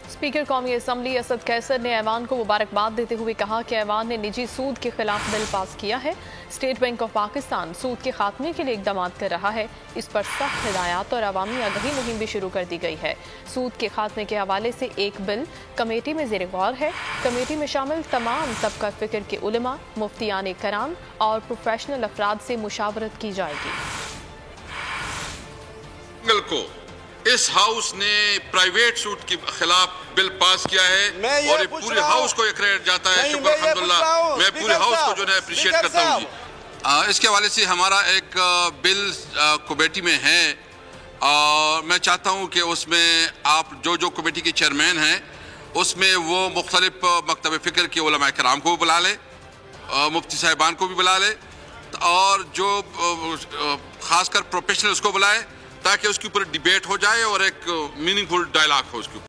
Speaker कौमी assembly Asad Qaiser ने ऐवान को मुबारकबाद देते हुए कहा कि ऐवान ने निजी सूद के खिलाफ बिल पास किया है। स्टेट बैंक ऑफ पाकिस्तान सूद के खात्मे के लिए इकदाम कर रहा है। इस पर सख्त हिदायत और अवामी आगाही मुहिम भी शुरू कर दी गई है। सूद के खात्मे के हवाले से एक बिल कमेटी में ज़ेर गौर है। कमेटी में शामिल तमाम तबका फ़िक्र के उलमा, मुफ्तियान कराम और प्रोफेशनल अफराद से मुशावरत की जाएगी। इस हाउस ने प्राइवेट सूट के खिलाफ बिल पास किया है और ये पूरे हाउस को एक क्रेडिट जाता है। शुक्र अल्हम्दुलिल्लाह, मैं पूरे हाउस को जो है अप्रिशिएट करता हूँ जी। इसके हवाले से हमारा एक बिल कमेटी में है और मैं चाहता हूँ कि उसमें आप जो कमेटी के चेयरमैन हैं उसमें वो मुख्तलिफ मकतब फ़िक्र के उलमा कराम को भी बुला ले, मुफ्ती साहिबान को भी बुला ले और जो खासकर प्रोफेशनल्स को बुलाए ताकि उसके ऊपर डिबेट हो जाए और एक मीनिंगफुल डायलॉग हो उसके ऊपर।